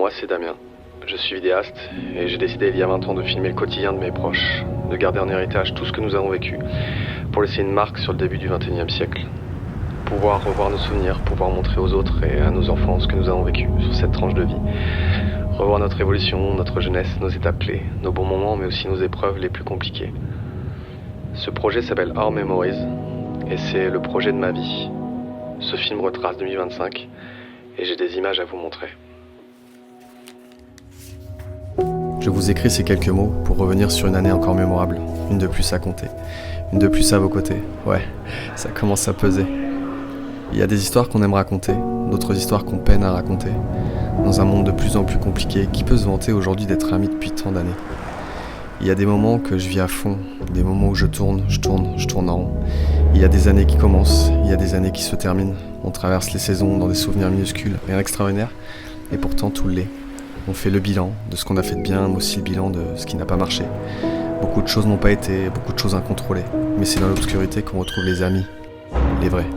Moi, c'est Damien. Je suis vidéaste et j'ai décidé il y a 20 ans de filmer le quotidien de mes proches, de garder en héritage tout ce que nous avons vécu, pour laisser une marque sur le début du XXIe siècle. Pouvoir revoir nos souvenirs, pouvoir montrer aux autres et à nos enfants ce que nous avons vécu sur cette tranche de vie. Revoir notre évolution, notre jeunesse, nos étapes clés, nos bons moments, mais aussi nos épreuves les plus compliquées. Ce projet s'appelle Our Memories et c'est le projet de ma vie. Ce film retrace 2025 et j'ai des images à vous montrer. Je vous écris ces quelques mots pour revenir sur une année encore mémorable, une de plus à compter, une de plus à vos côtés. Ouais, ça commence à peser. Il y a des histoires qu'on aime raconter, d'autres histoires qu'on peine à raconter, dans un monde de plus en plus compliqué qui peut se vanter aujourd'hui d'être ami depuis tant d'années. Il y a des moments que je vis à fond, des moments où je tourne en rond. Il y a des années qui commencent, il y a des années qui se terminent. On traverse les saisons dans des souvenirs minuscules, rien d'extraordinaire, et pourtant tout l'est. On fait le bilan de ce qu'on a fait de bien, mais aussi le bilan de ce qui n'a pas marché. Beaucoup de choses n'ont pas été, beaucoup de choses incontrôlées, mais c'est dans l'obscurité qu'on retrouve les amis, les vrais.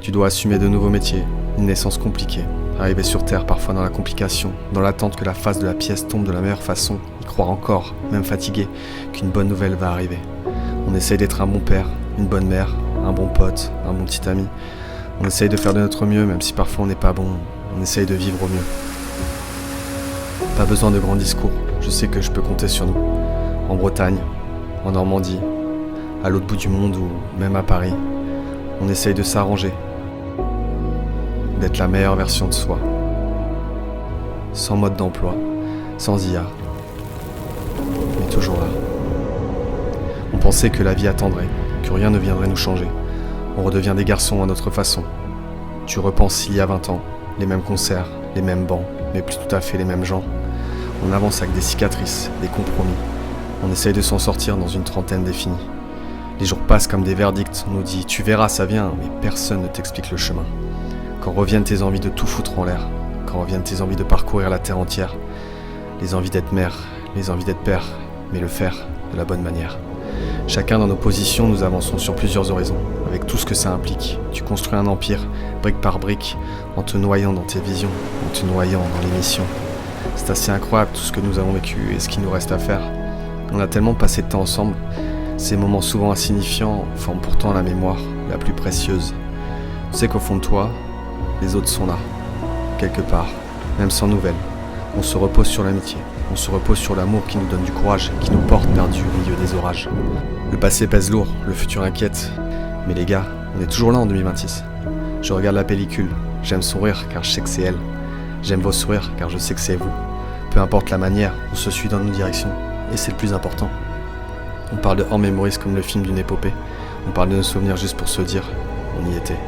Tu dois assumer de nouveaux métiers, une naissance compliquée, arriver sur Terre parfois dans la complication, dans l'attente que la face de la pièce tombe de la meilleure façon, y croire encore, même fatigué, qu'une bonne nouvelle va arriver. On essaye d'être un bon père, une bonne mère, un bon pote, un bon petit ami. On essaye de faire de notre mieux, même si parfois on n'est pas bon, on essaye de vivre au mieux. Pas besoin de grands discours, je sais que je peux compter sur nous. En Bretagne, en Normandie, à l'autre bout du monde ou même à Paris, on essaye de s'arranger, d'être la meilleure version de soi. Sans mode d'emploi, sans IA, mais toujours là. On pensait que la vie attendrait, que rien ne viendrait nous changer. On redevient des garçons à notre façon. Tu repenses il y a 20 ans, les mêmes concerts, les mêmes bancs, mais plus tout à fait les mêmes gens. On avance avec des cicatrices, des compromis. On essaye de s'en sortir dans une trentaine définie. Les jours passent comme des verdicts, on nous dit « tu verras, ça vient », mais personne ne t'explique le chemin. Quand reviennent tes envies de tout foutre en l'air, quand reviennent tes envies de parcourir la terre entière, les envies d'être mère, les envies d'être père, mais le faire de la bonne manière. Chacun dans nos positions, nous avançons sur plusieurs horizons, avec tout ce que ça implique. Tu construis un empire, brique par brique, en te noyant dans tes visions, en te noyant dans les missions. C'est assez incroyable tout ce que nous avons vécu et ce qu'il nous reste à faire. On a tellement passé de temps ensemble, ces moments souvent insignifiants forment pourtant la mémoire la plus précieuse. Tu sais qu'au fond de toi, les autres sont là, quelque part, même sans nouvelles. On se repose sur l'amitié, on se repose sur l'amour qui nous donne du courage, qui nous porte perdus au milieu des orages. Le passé pèse lourd, le futur inquiète, mais les gars, on est toujours là en 2026. Je regarde la pellicule, j'aime sourire car je sais que c'est elle. J'aime vos sourires car je sais que c'est vous. Peu importe la manière, on se suit dans nos directions, et c'est le plus important. On parle de Our Memories comme le film d'une épopée. On parle de nos souvenirs juste pour se dire, on y était.